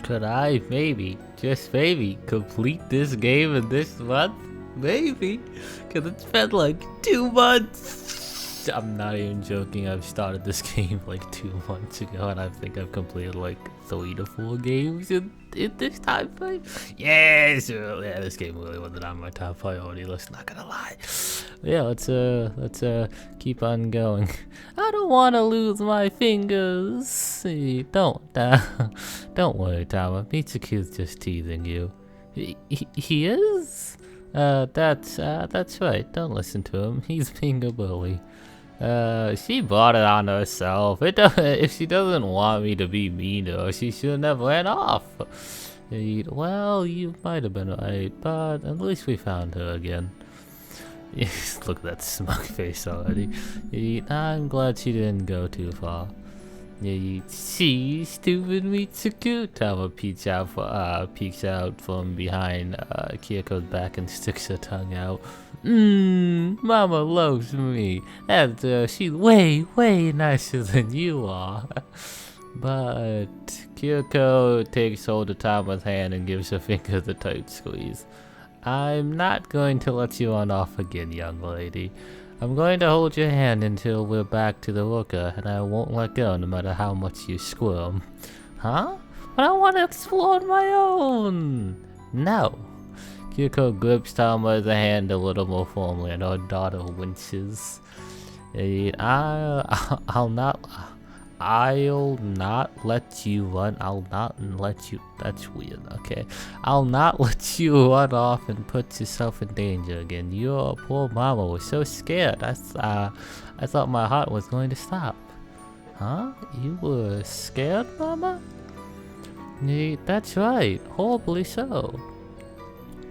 Could I maybe, just maybe, complete this game in this month? Maybe. Cause it's been like 2 months. I'm not even joking. I've started this game like 2 months ago, and I think I've completed like 3 to 4 games in this time frame. Yes, yeah, this game really wasn't on my top priority list. Not gonna lie. Yeah, let's keep on going. I don't want to lose my fingers. Don't don't worry, Tama. Mitsuku's just teasing you. He is? That's right. Don't listen to him. He's being a bully. She brought it on herself. If she doesn't want me to be mean to her, she shouldn't have ran off. Well, you might have been right, but at least we found her again. Look at that smug face already. I'm glad she didn't go too far. See, stupid Mitsuku. Tama peeks out from behind Kyoko's back and sticks her tongue out. Mama loves me, and she's way nicer than you are. But Kyoko takes hold of Tama's hand and gives her finger the tight squeeze. I'm not going to let you run off again, young lady. I'm going to hold your hand until we're back to the worker, and I won't let go no matter how much you squirm. Huh? But I want to explore on my own! No. Kyoko grips Tama's hand a little more firmly, and her daughter winces. I'll not let you run. I'll not let you. That's weird. Okay. I'll not let you run off and put yourself in danger again. Your poor mama was so scared. I thought my heart was going to stop. Huh? You were scared, Mama? That's right. Horribly so.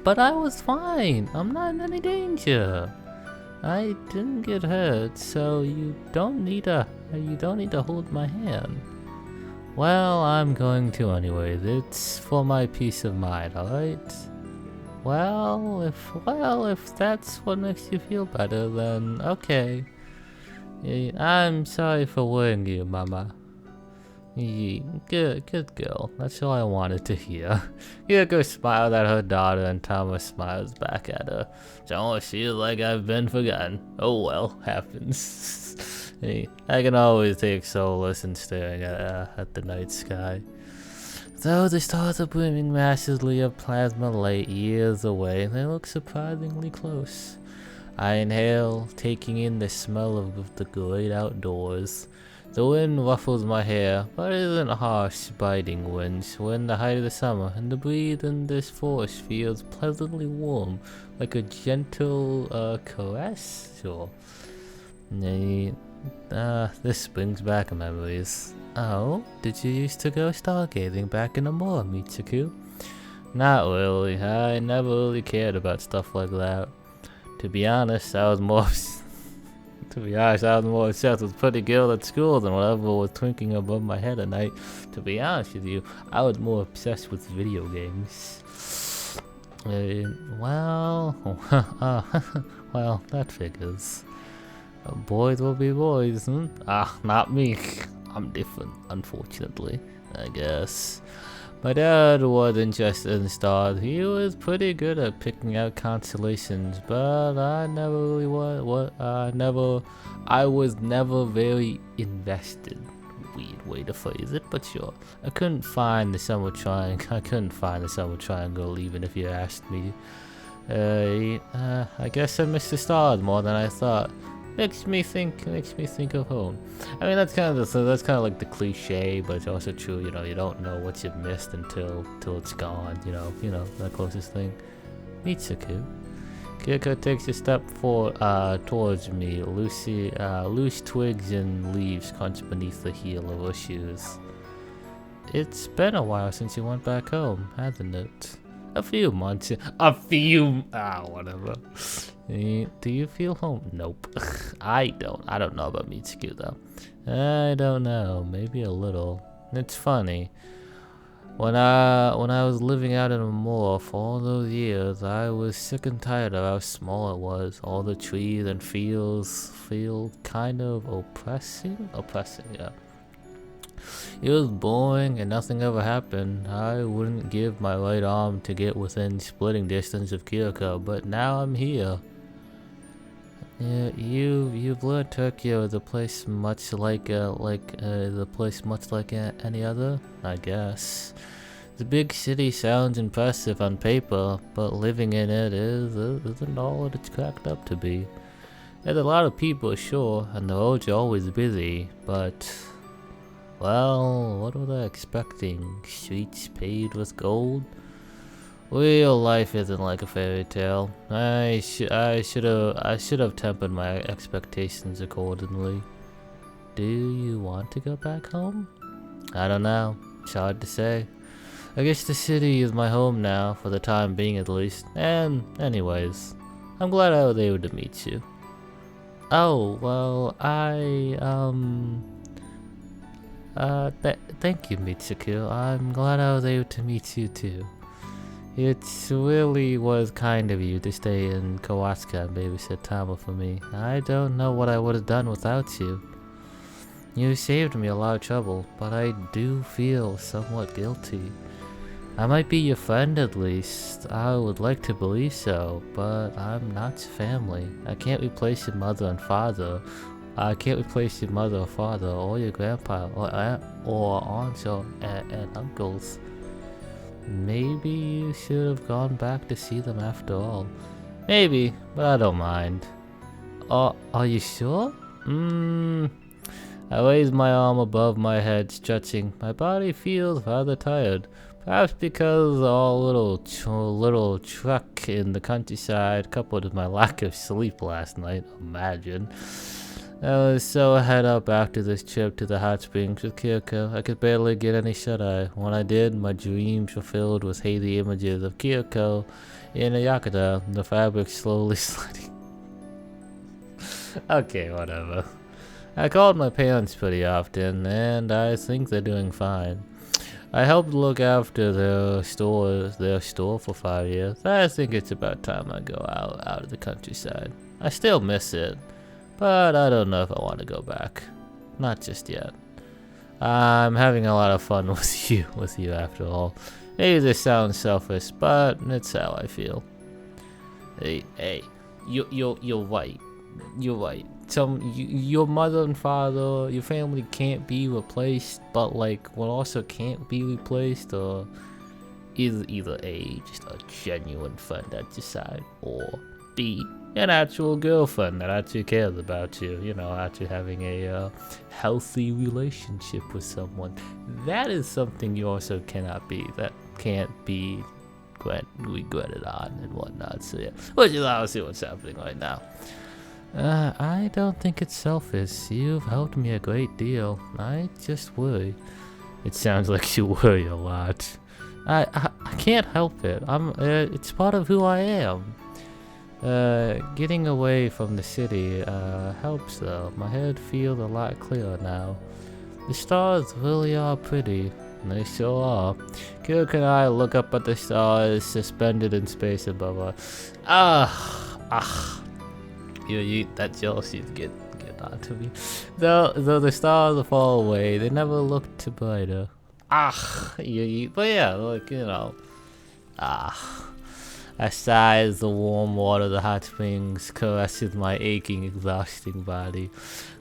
But I was fine. I'm not in any danger. I didn't get hurt, so you don't need to hold my hand. Well, I'm going to anyways. It's for my peace of mind, alright? Well, if that's what makes you feel better, then okay. I'm sorry for worrying you, Mama. Good girl. That's all I wanted to hear. Kyoko smiled at her daughter, and Tama smiles back at her. Don't feel like I've been forgotten. Oh well, happens. I can always take solace in staring at the night sky. Though the stars are brimming massively of plasma light years away, they look surprisingly close. I inhale, taking in the smell of the great outdoors. The wind ruffles my hair, but it isn't harsh, biting winds. We're in the height of the summer, and the breeze in this forest feels pleasantly warm, like a gentle caress. Sure. This brings back memories. Oh, did you used to go stargazing back in the moor, Mitsuku? Not really. I never really cared about stuff like that. To be honest, I was more obsessed with pretty girl at school than whatever was twinkling above my head at night. To be honest with you, I was more obsessed with video games. Well, that figures. Boys will be boys, hmm? Not me. I'm different, unfortunately, I guess. My dad was interested in stars. He was pretty good at picking out constellations, but I never really was. I was never very invested. Weird way to phrase it, but sure. I couldn't find the summer triangle even if you asked me. I guess I missed the stars more than I thought. Makes me think of home. I mean, that's kind of like the cliche, but it's also true. You know, you don't know what you've missed until it's gone. You know that closest thing. Mitsuku. Kyoko takes a step towards me. Loose twigs and leaves crunch beneath the heel of her shoes. It's been a while since you went back home, hasn't it? A few months. Whatever. Do you feel home? Nope. I don't know about Mitsuku though. I don't know. Maybe a little. It's funny. When I was living out in a moor for all those years, I was sick and tired of how small it was. All the trees and fields feel kind of oppressing. Yeah. It was boring and nothing ever happened. I wouldn't give my right arm to get within splitting distance of Kyoko, but now I'm here. Yeah, you've learned Tokyo, the place much like any other, I guess. The big city sounds impressive on paper, but living in it isn't all that it's cracked up to be. There's a lot of people, sure, and the roads are always busy, but, well, what were they expecting? Streets paved with gold? Real life isn't like a fairy tale. I should have tempered my expectations accordingly. Do you want to go back home? I don't know. It's hard to say. I guess the city is my home now, for the time being at least. And anyways, I'm glad I was able to meet you. Oh, well, thank you, Mitsuku. I'm glad I was able to meet you too. It really was kind of you to stay in Kawasaka and babysit Tama for me. I don't know what I would have done without you. You saved me a lot of trouble, but I do feel somewhat guilty. I might be your friend at least. I would like to believe so, but I'm not your family. I can't replace your mother and father. I can't replace your mother or father, or your grandpa, or aunt, or aunts, or and uncles. Maybe you should have gone back to see them after all. Maybe, but I don't mind. Are you sure? I raised my arm above my head, stretching. My body feels rather tired. Perhaps because all little trek in the countryside, coupled with my lack of sleep last night. Imagine. I was so head up after this trip to the hot springs with Kyoko, I could barely get any shut-eye. When I did, my dreams were filled with hazy images of Kyoko in a yukata, the fabric slowly sliding. Okay, whatever. I called my parents pretty often, and I think they're doing fine. I helped look after their store for 5 years. I think it's about time I go out of the countryside. I still miss it. But I don't know if I want to go back. Not just yet. I'm having a lot of fun with you after all. Maybe this sounds selfish, but it's how I feel. Hey, you're right. You're right. Your mother and father, your family can't be replaced, but like, what also can't be replaced, or either A, just a genuine friend at your side, or B, an actual girlfriend that actually cares about you, you know, actually having a healthy relationship with someone. That is something you also cannot be, that can't be regretted on and whatnot, so yeah. Which is obviously what's happening right now. I don't think it's selfish. You've helped me a great deal. I just worry. It sounds like you worry a lot. I can't help it. It's part of who I am. Getting away from the city helps though. My head feels a lot clearer now. The stars really are pretty. They sure are. Kyoko and I look up at the stars suspended in space above us. That jealousy get onto me. Though the stars are far away, they never look too brighter. But yeah, like, you know. I sigh as the warm water of the hot springs caresses my aching, exhausting body.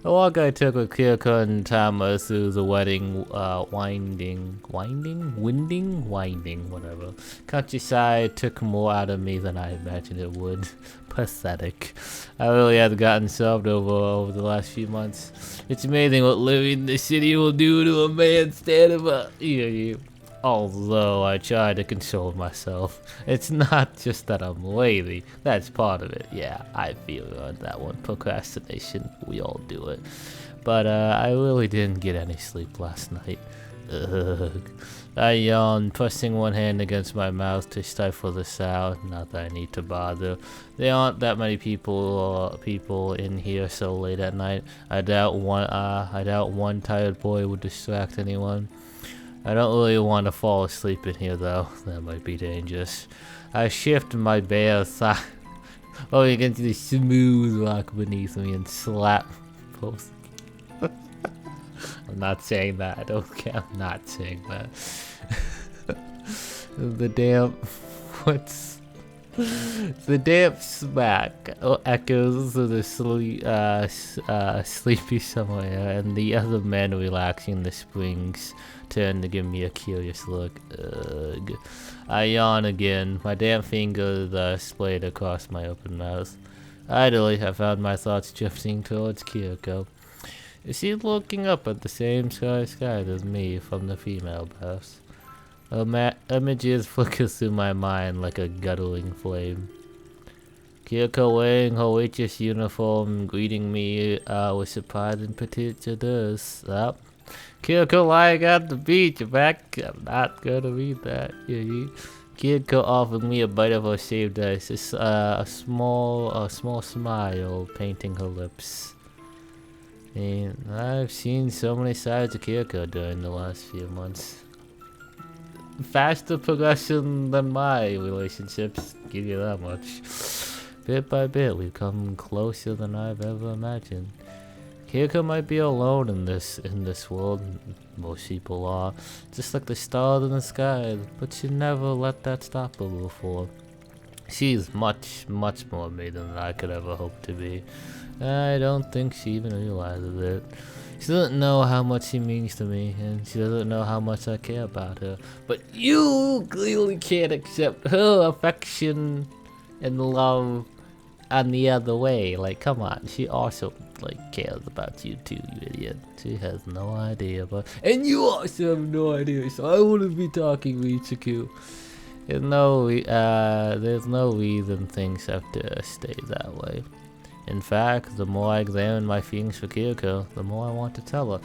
The walk I took with Kyoko and Tama through the winding, whatever. Countryside took more out of me than I imagined it would. Pathetic. I really have gotten soft over the last few months. It's amazing what living in the city will do to a man standing up. Although I try to console myself. It's not just that I'm lazy, that's part of it. Yeah, I feel on that one. Procrastination, we all do it. But I really didn't get any sleep last night. Ugh. I yawned, pressing one hand against my mouth to stifle the sound. Not that I need to bother. There aren't that many people in here so late at night. I doubt one tired boy would distract anyone. I don't really want to fall asleep in here though. That might be dangerous. I shift my bare thigh against the smooth rock beneath me and slap both. I'm I'm not saying that. I don't care. I'm not saying that. The damn... What's... The damn smack echoes to the sleepy summer air, and the other men relaxing the springs turn to give me a curious look. Ugh. I yawn again, my damn fingers splayed across my open mouth. Idly, I found my thoughts drifting towards Kyoko. Is she looking up at the same sky as me from the female bus? Images flicker through my mind like a guttling flame. Kyoko wearing her waitress uniform, greeting me with surprise and prejudice. Kyoko lying at the beach, back. I'm not gonna read that. Kyoko offered me a bite of her shaved ice, a small smile painting her lips. And I've seen so many sides of Kyoko during the last few months. Faster progression than my relationships, give you that much. Bit by bit, we've come closer than I've ever imagined. Kyoko might be alone in this world. Most people are, just like the stars in the sky, but she never let that stop her before. She's much more me than I could ever hope to be. I don't think she even realizes it. She doesn't know how much she means to me, and she doesn't know how much I care about her. But you clearly can't accept her affection and love on the other way. Like, come on, she also cares about you too, you idiot. She has no idea about, and you also have no idea. So I wouldn't be talking Richiku. There's no reason things have to stay that way. In fact, the more I examine my feelings for Kyoko, the more I want to tell her.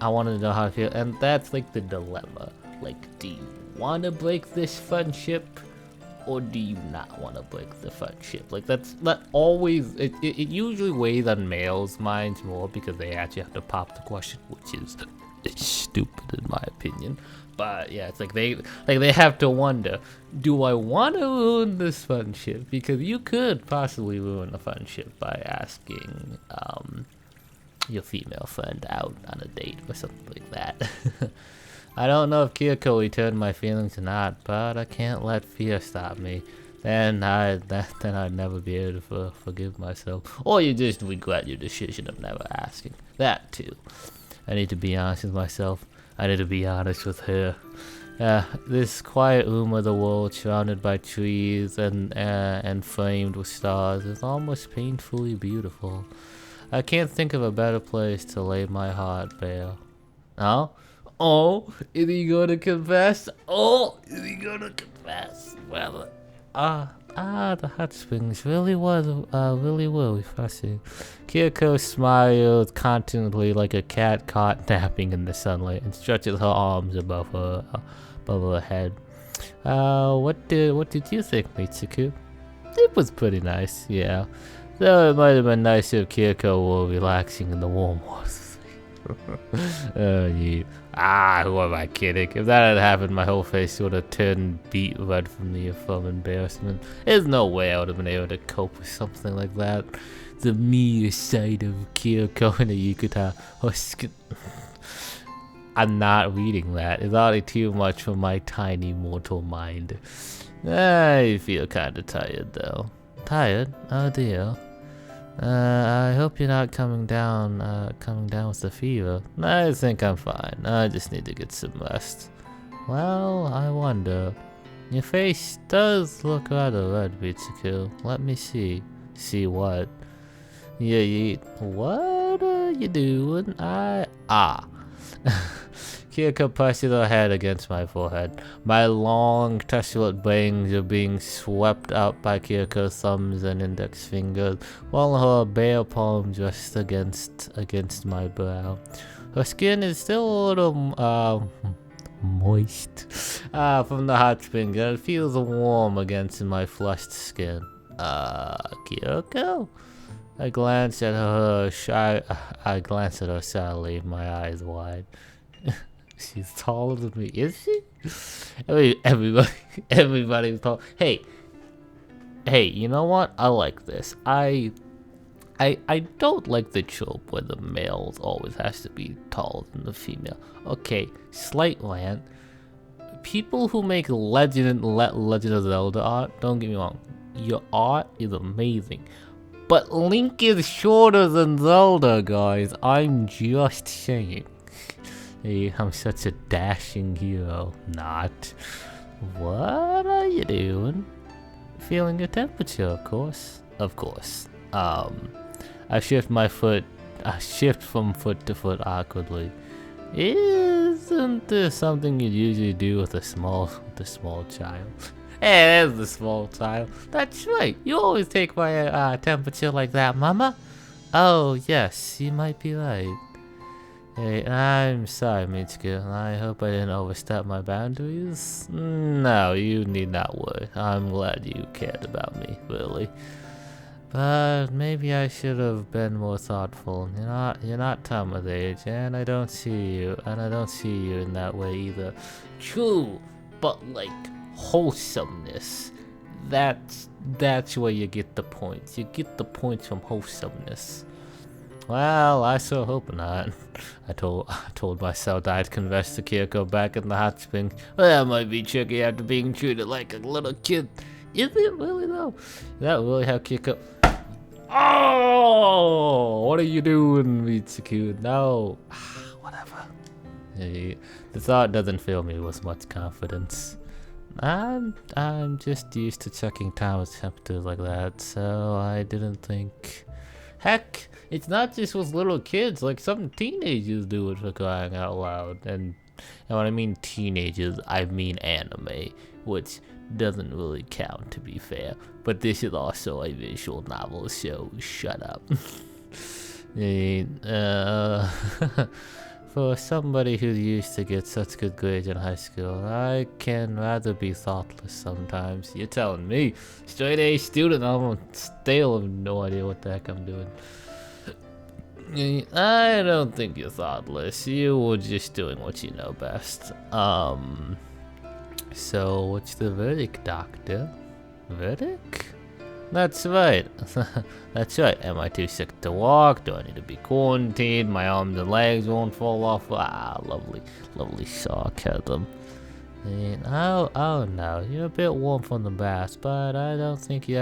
I want to know how to feel, and that's like the dilemma. Like, do you want to break this friendship, or do you not want to break the friendship? Like, that's not always, it usually weighs on males' minds more because they actually have to pop the question, which is stupid in my opinion. But yeah, it's like they have to wonder, do I want to ruin this friendship? Because you could possibly ruin a friendship by asking your female friend out on a date or something like that. I don't know if Kyoko returned my feelings or not, but I can't let fear stop me. Then I'd never be able to forgive myself. Or you just regret your decision of never asking. That too. I need to be honest with myself. I need to be honest with her. This quiet room of the world, surrounded by trees and framed with stars, is almost painfully beautiful. I can't think of a better place to lay my heart bare. Oh, is he gonna confess? Oh, is he gonna confess? Well, the hot springs really were refreshing. Kyoko smiled contentedly like a cat caught napping in the sunlight and stretches her arms above her head. What did you think, Mitsuku? It was pretty nice, yeah. Though it might have been nicer if Kyoko were relaxing in the warm waters. Who am I kidding? If that had happened, my whole face would have turned beet red from embarrassment. There's no way I would have been able to cope with something like that. The mere sight of Kyoko in a yukata, her skin. I'm not reading that. It's already too much for my tiny mortal mind. I feel kinda tired though. Tired? Oh dear. I hope you're not coming down with the fever. I think I'm fine. I just need to get some rest. Well, I wonder. Your face does look rather red, Mitsuku. Let me see. See what? What are you doing? Kyoko presses her head against my forehead. My long, tessellate bangs are being swept up by Kyoko's thumbs and index fingers, while her bare palms rest against my brow. Her skin is still a little, moist from the hot spring, and it feels warm against my flushed skin. Kyoko? I glanced at her sadly, my eyes wide. She's taller than me, is she? Everybody's tall. Hey, you know what? I like this. I I don't like the trope where the male always has to be taller than the female. Okay, slight rant. People who make Legend of Zelda art, don't get me wrong, your art is amazing. But Link is shorter than Zelda, guys. I'm just saying. Hey, I'm such a dashing hero. Not. What are you doing? Feeling your temperature, of course. Of course. I shift from foot to foot awkwardly. Isn't this something you'd usually do with a small child? Hey, there's the small child. That's right. You always take my temperature like that, Mama. Oh, yes, you might be right. Hey, I'm sorry, Mitsuki. I hope I didn't overstep my boundaries. No, you need not worry. I'm glad you cared about me, really. But maybe I should have been more thoughtful. You're not Tom with age, and I don't see you in that way either. True, but like wholesomeness. That's where you get the points. You get the points from wholesomeness. Well, I so hope not. I told myself I'd confess to Kyoko back in the hot spring. Well, that might be tricky after being treated like a little kid. Is it really though? Is that really how Kyoko? Oh, what are you doing, Mitsuki? No, whatever. Hey, the thought doesn't fill me with much confidence. I'm just used to checking Thomas temperatures like that, so I didn't think. Heck, it's not just with little kids, like some teenagers do it, for crying out loud. And when I mean teenagers, I mean anime, which doesn't really count, to be fair. But this is also a visual novel, so shut up. For somebody who used to get such good grades in high school, I can rather be thoughtless sometimes. You're telling me, straight A student, I'm still have no idea what the heck I'm doing. I don't think you're thoughtless. You were just doing what you know best. So what's the verdict, Doctor? Verdict? That's right. That's right. Am I too sick to walk? Do I need to be quarantined? My arms and legs won't fall off. Ah, lovely sarcasm. Oh no, you're a bit warm from the bath, but I don't think you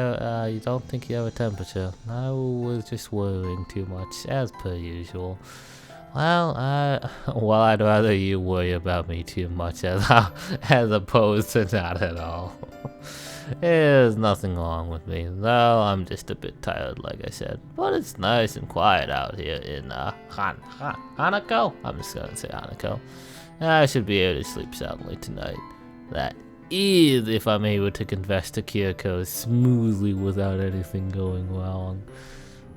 don't think you have a temperature. I was just worrying too much, as per usual. Well, I'd rather you worry about me too much as opposed to not at all. There's nothing wrong with me, though I'm just a bit tired, like I said. But it's nice and quiet out here in Hanako? I'm just gonna say Hanako. I should be able to sleep soundly tonight. That is if I'm able to confess to Kyoko smoothly without anything going wrong.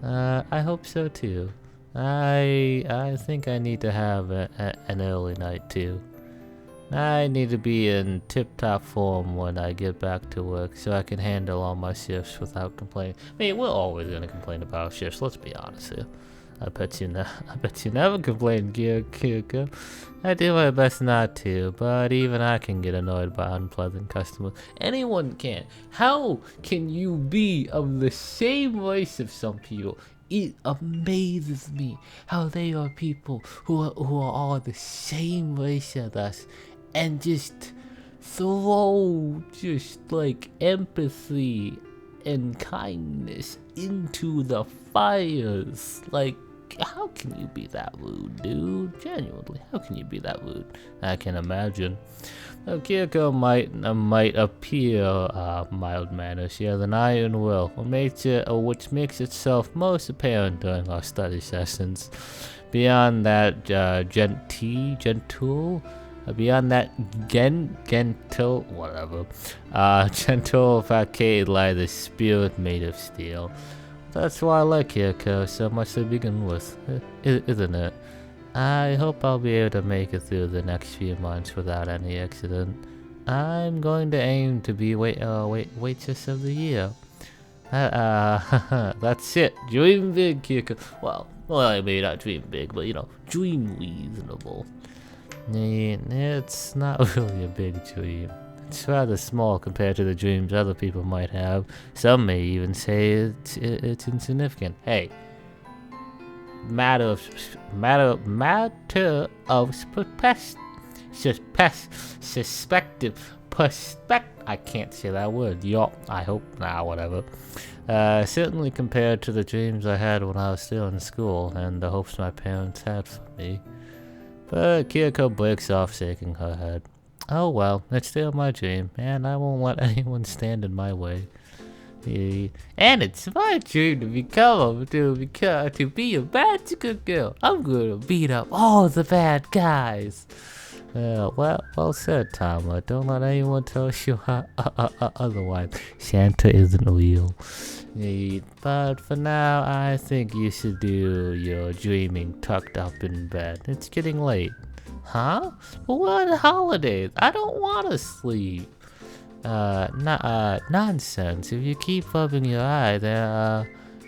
I hope so too. I think I need to have an early night too. I need to be in tip-top form when I get back to work so I can handle all my shifts without complaining. I mean, we're always gonna complain about shifts, let's be honest here. I bet you never complain, Kyoko. I do my best not to, but even I can get annoyed by unpleasant customers. Anyone can. How can you be of the same race of some people? It amazes me how they are people who are all the same race as us and just throw just like empathy and kindness into the fires. Like, how can you be that rude, dude? Genuinely, how can you be that rude? I can imagine. Kyoko might appear mild-mannered. She has an iron will, which makes itself most apparent during our study sessions. Beyond that, gentle, facade lies a spirit made of steel. That's why I like Kyoko so much to begin with, isn't it? I hope I'll be able to make it through the next few months without any accident. I'm going to aim to be waitress of the year. That's it. Dream big, Kyoko. Well, I may not dream big, but dream reasonable. It's not really a big dream. It's rather small compared to the dreams other people might have. Some may even say it's insignificant. Hey, I can't say that word. I hope. Whatever. Certainly compared to the dreams I had when I was still in school and the hopes my parents had for me. But Kyoko breaks off, shaking her head. Oh well, it's still my dream, and I won't let anyone stand in my way. And it's my dream to be a magical girl. I'm gonna beat up all the bad guys. Well said, Tama. Don't let anyone tell you otherwise. Santa isn't real. But for now, I think you should do your dreaming tucked up in bed. It's getting late. Huh? Well, we're on holidays. I don't want to sleep. Nonsense. If you keep rubbing your eye, then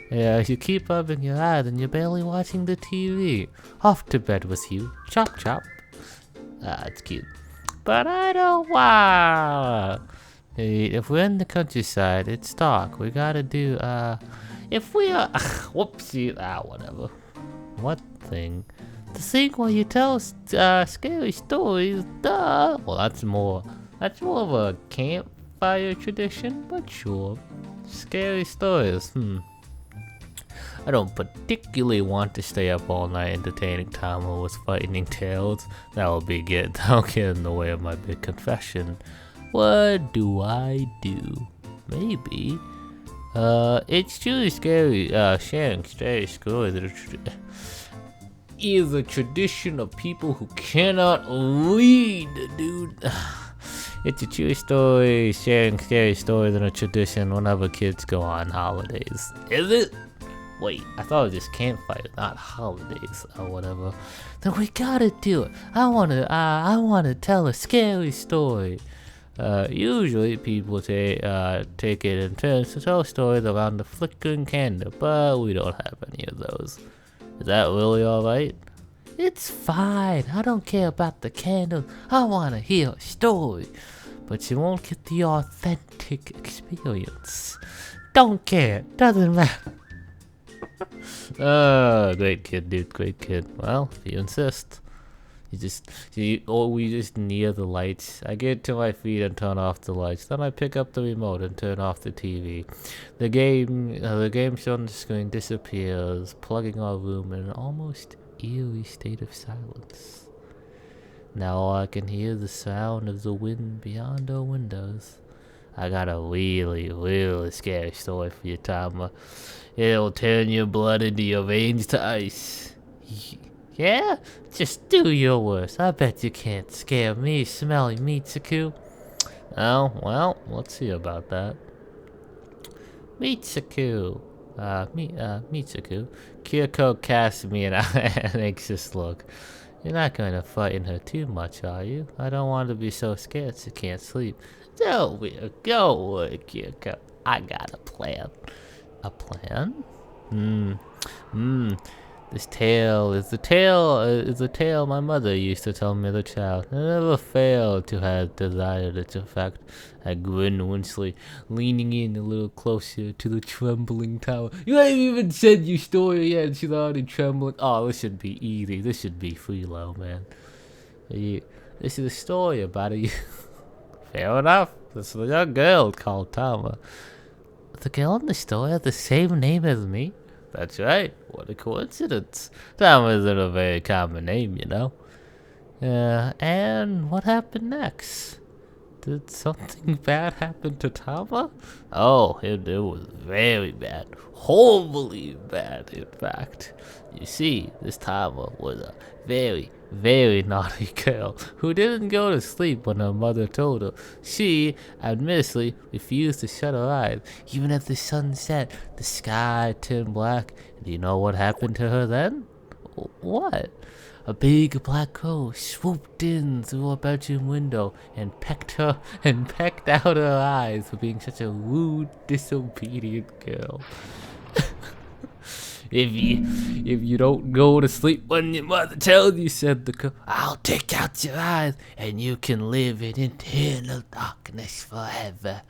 you're barely watching the TV. Off to bed with you. Chop chop. It's cute. But I don't want. If we're in the countryside, it's dark. We gotta do, if we are, whoopsie, whatever. What thing? The thing where you tell, scary stories, duh. Well, that's more of a campfire tradition, but sure. Scary stories, I don't particularly want to stay up all night entertaining Tama with frightening tales. That'll get in the way of my big confession. What do I do? Maybe. It's truly scary, sharing scary stories is a tradition of people who cannot read, dude. It's a true story, sharing scary stories in a tradition whenever kids go on holidays. Is it? Wait, I thought it was just campfire, not holidays or whatever. Then we gotta do it. I wanna tell a scary story. Usually people take it in turns to tell stories around the flickering candle, but we don't have any of those. Is that really alright? It's fine. I don't care about the candles. I wanna hear a story. But you won't get the authentic experience. Don't care. Doesn't matter. Great kid, dude. Great kid. Well, if you insist. We just near the lights. I get to my feet and turn off the lights. Then I pick up the remote and turn off the TV. The game show on the screen disappears, plugging our room in an almost eerie state of silence. Now I can hear the sound of the wind beyond our windows. I got a really, really scary story for you, Tama. It'll turn your blood into your veins to ice. Yeah? Just do your worst. I bet you can't scare me, smelly Mitsuku. Oh, well, let's see about that. Mitsuku. Mitsuku. Kyoko casts me an anxious look. You're not going to frighten her too much, are you? I don't want to be so scared she can't sleep. Don't worry, Kyoko. I got a plan. A plan? This tale is the tale my mother used to tell me as a child. I never failed to have desired its effect. I grinned wincely, leaning in a little closer to the trembling tower. You haven't even said your story yet, and she's already trembling. Oh, this should be easy. This should be freelo, man. This is a story about a... Fair enough. This is a young girl called Tama. The girl in the story has the same name as me? That's right. What a coincidence. Tama isn't a very common name, you know. And what happened next? Did something bad happen to Tama? Oh, it was very bad. Horribly bad, in fact. You see, this Tama was a very, very naughty girl who didn't go to sleep when her mother told her. She, admittedly, refused to shut her eyes. Even as the sun set, the sky turned black. And do you know what happened to her then? What? A big black crow swooped in through her bedroom window and pecked out her eyes for being such a rude, disobedient girl. If you don't go to sleep when your mother tells you, said the crow, I'll take out your eyes and you can live in eternal darkness forever.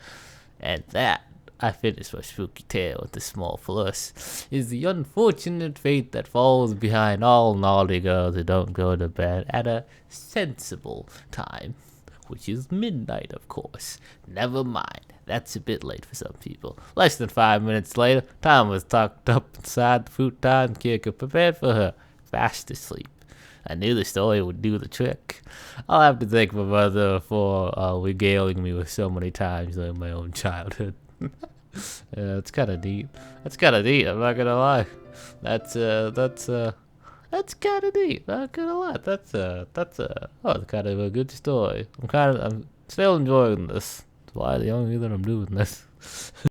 And that I finished my spooky tale with the small plus is the unfortunate fate that falls behind all naughty girls who don't go to bed at a sensible time, which is midnight, of course. Never mind, that's a bit late for some people. Less than 5 minutes later, Tom was tucked up inside the futon kicker, prepared for her fast asleep. I knew the story would do the trick. I'll have to thank my mother for regaling me with so many times during my own childhood. Yeah, it's kind of neat. That's kind of neat. I'm not gonna lie. That's kind of neat. Not gonna lie. That's kind of a good story. I'm still enjoying this. That's why the only reason I'm doing this.